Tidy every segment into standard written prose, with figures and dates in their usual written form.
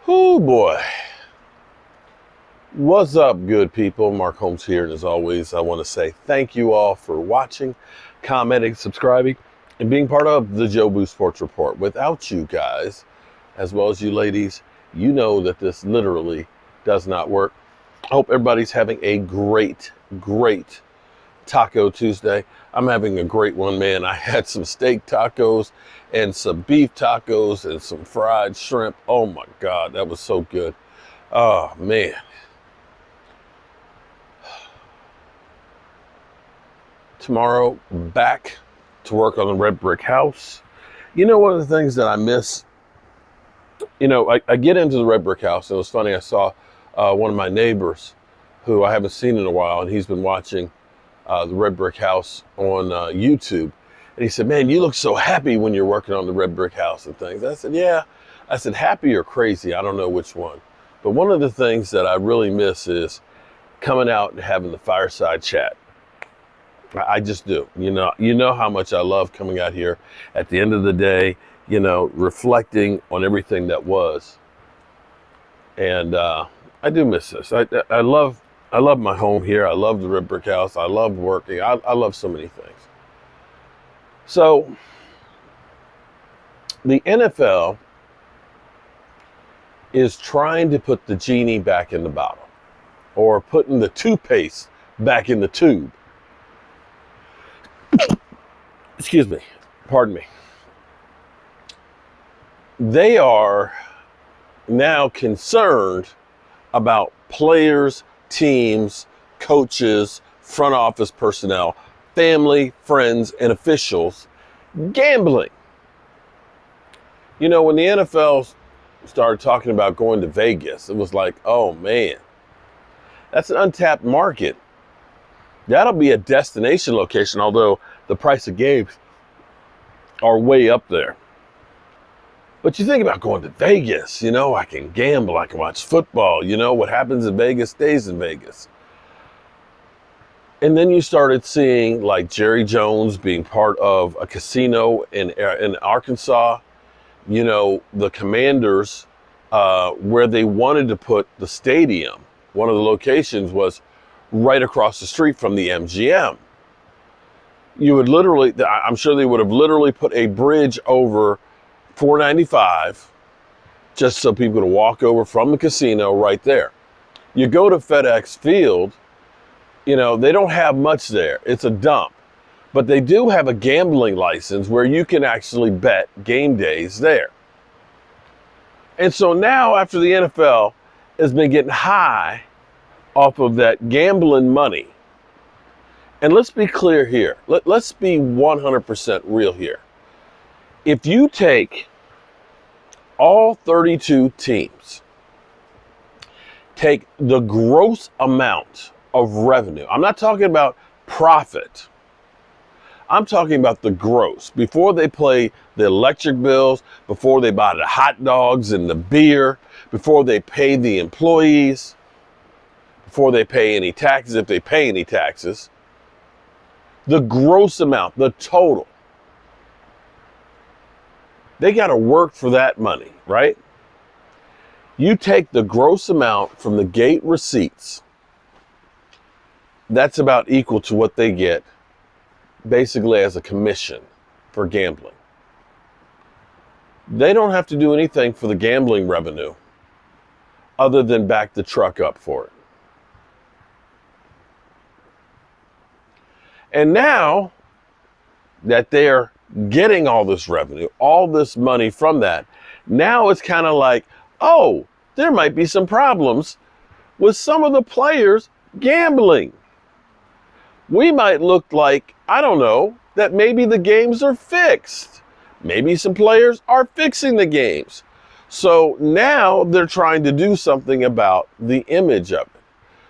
Oh boy. What's up, good people? Mark Holmes here, and as always, I want to say thank you all for watching, commenting, subscribing, and being part of the Joe Boo Sports Report. Without you guys, as well as you ladies, you know that this literally does not work. I hope everybody's having a great Taco Tuesday. I'm having a great one, man. I had some steak tacos and some beef tacos and some fried shrimp. Oh my God, that was so good. Oh man. Tomorrow, back to work on the red brick house. You know, one of the things that I miss, I get into the red brick house, and it was funny, I saw one of my neighbors who I haven't seen in a while, and he's been watching the red brick house on YouTube. And he said, man, you look so happy when you're working on the red brick house and things. I said, yeah. I said, happy or crazy? I don't know which one. But one of the things that I really miss is coming out and having the fireside chat. I just do. You know how much I love coming out here at the end of the day, reflecting on everything that was. And I do miss this. I love my home here. I love the red brick house. I love working. I love so many things. So the NFL is trying to put the genie back in the bottle, or putting the toothpaste back in the tube. Excuse me. Pardon me. They are now concerned about players, teams, coaches, front office personnel, family, friends, and officials gambling. When the NFL started talking about going to Vegas, it was like, oh man, that's an untapped market. That'll be a destination location, although the price of games are way up there. But you think about going to Vegas, I can gamble, I can watch football, what happens in Vegas stays in Vegas. And then you started seeing like Jerry Jones being part of a casino in Arkansas, the Commanders, where they wanted to put the stadium. One of the locations was right across the street from the MGM. You would literally, I'm sure they would have literally put a bridge over 495 just so people could walk over from the casino right there. You go to FedEx Field, they don't have much there. It's a dump. But they do have a gambling license where you can actually bet game days there. And so now, after the NFL has been getting high off of that gambling money, and let's be clear here. Let's be 100% real here. If you take all 32 teams, take the gross amount of revenue. I'm not talking about profit. I'm talking about the gross. Before they pay the electric bills, before they buy the hot dogs and the beer, before they pay the employees, before they pay any taxes, if they pay any taxes, the gross amount, the total. They got to work for that money, right? You take the gross amount from the gate receipts, that's about equal to what they get basically as a commission for gambling. They don't have to do anything for the gambling revenue other than back the truck up for it. And now that they're getting all this revenue, all this money from that, now it's kind of like, oh, there might be some problems with some of the players gambling. We might look like, I don't know, that maybe the games are fixed. Maybe some players are fixing the games. So now they're trying to do something about the image of it.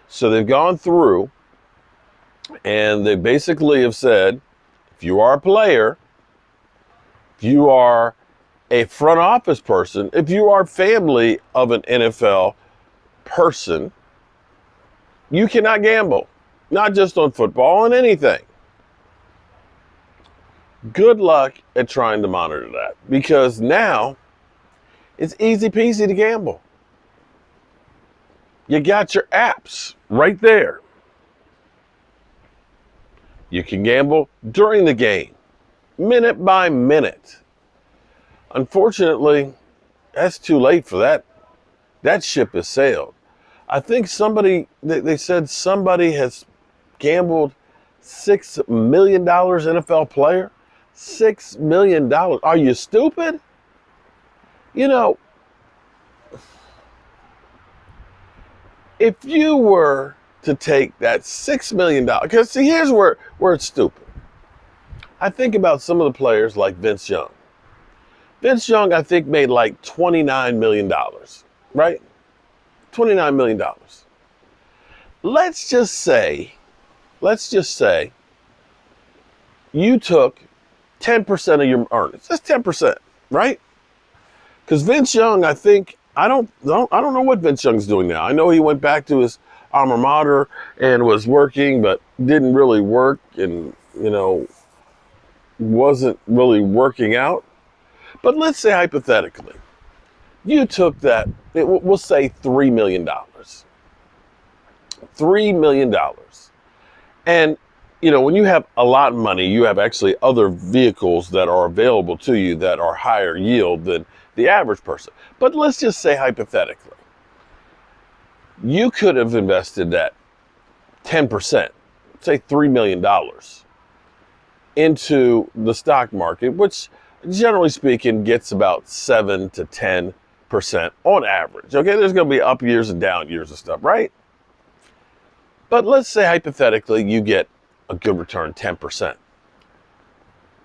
So they've gone through and they basically have said, if you are a player, if you are a front office person, if you are family of an NFL person, you cannot gamble. not just on football, on anything. Good luck at trying to monitor that, because now it's easy peasy to gamble. You got your apps right there. You can gamble during the game, minute by minute. Unfortunately, that's too late for that. That ship has sailed. I think they said somebody has gambled $6 million NFL player. $6 million. Are you stupid? You know, if you were to take that $6 million, because see, here's where it's stupid. I think about some of the players like Vince Young. Vince Young, I think, made like $29 million, right? $29 million. Let's just say you took 10% of your earnings. That's 10%, right? Because Vince Young, I think, I don't know what Vince Young's doing now. I know he went back to his alma mater and was working, but didn't really work and, wasn't really working out. But let's say hypothetically, you took that, we'll say $3 million. $3 million. And, when you have a lot of money, you have actually other vehicles that are available to you that are higher yield than the average person. But let's just say hypothetically, you could have invested that 10%, say $3 million, into the stock market, which generally speaking gets about 7 to 10% on average. Okay, there's going to be up years and down years and stuff, right? But let's say hypothetically you get a good return, 10%.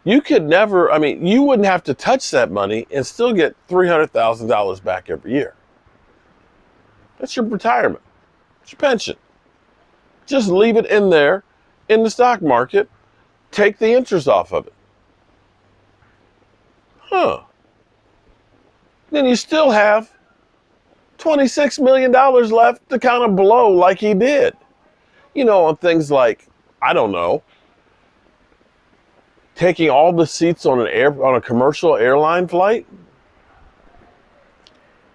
You could never, you wouldn't have to touch that money and still get $300,000 back every year. That's your retirement. It's your pension. Just leave it in there in the stock market. Take the interest off of it. Then you still have $26 million left to kind of blow like he did. On things like, I don't know, taking all the seats on a commercial airline flight,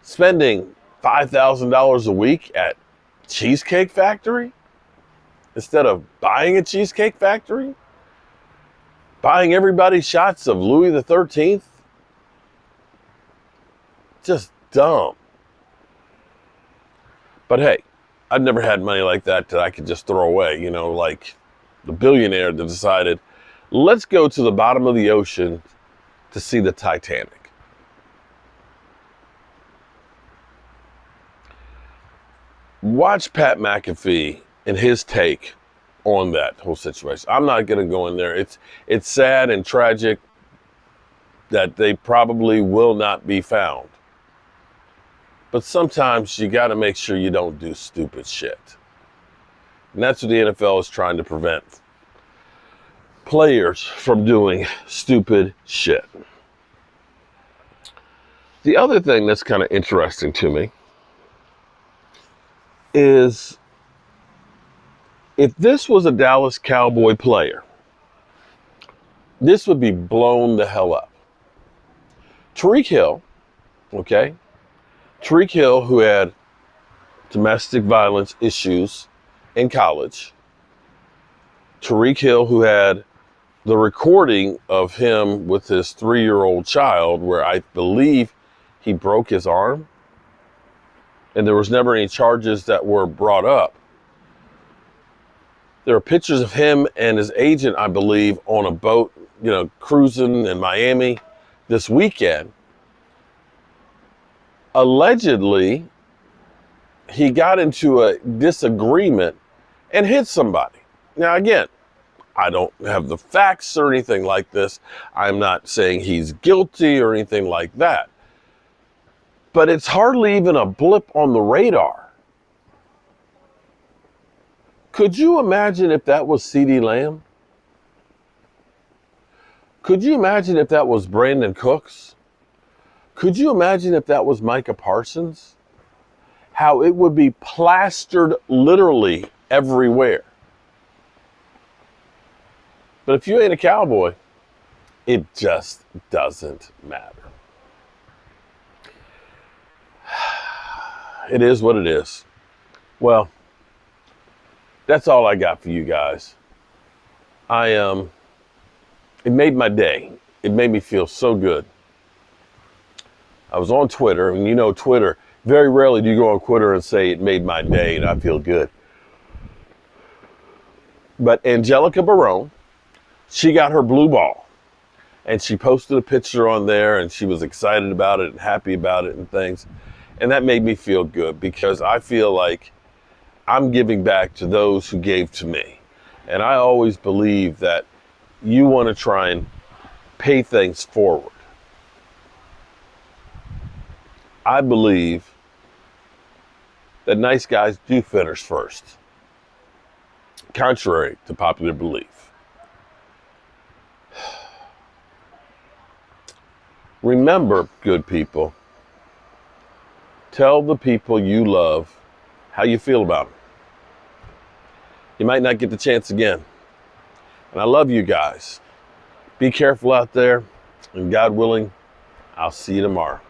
spending $5,000 a week at Cheesecake Factory instead of buying a Cheesecake Factory, buying everybody shots of Louis the 13th. Just dumb. But hey, I've never had money like that I could just throw away, like the billionaire that decided, let's go to the bottom of the ocean to see the Titanic. Watch Pat McAfee and his take on that whole situation. I'm not going to go in there. It's sad and tragic that they probably will not be found. But sometimes you got to make sure you don't do stupid shit. And that's what the NFL is trying to prevent players from doing stupid shit. The other thing that's kind of interesting to me is if this was a Dallas Cowboy player, this would be blown the hell up. Treek Hill, okay? Treek Hill, who had domestic violence issues in college. Treek Hill, who had the recording of him with his 3-year-old child, where I believe he broke his arm. And there was never any charges that were brought up. There are pictures of him and his agent, I believe, on a boat, cruising in Miami this weekend. Allegedly, he got into a disagreement and hit somebody. Now, again, I don't have the facts or anything like this. I'm not saying he's guilty or anything like that. But it's hardly even a blip on the radar. Could you imagine if that was CeeDee Lamb? Could you imagine if that was Brandon Cooks? Could you imagine if that was Micah Parsons? How it would be plastered literally everywhere. But if you ain't a Cowboy, it just doesn't matter. It is what it is. Well, that's all I got for you guys. It made my day. It made me feel so good. I was on Twitter, and you know Twitter, very rarely do you go on Twitter and say it made my day and I feel good. But Angelica Barone, she got her blue ball, and she posted a picture on there, and she was excited about it and happy about it and things. And that made me feel good because I feel like I'm giving back to those who gave to me. And I always believe that you want to try and pay things forward. I believe that nice guys do finish first, contrary to popular belief. Remember, good people, tell the people you love how you feel about them. You might not get the chance again. And I love you guys. Be careful out there, and God willing, I'll see you tomorrow.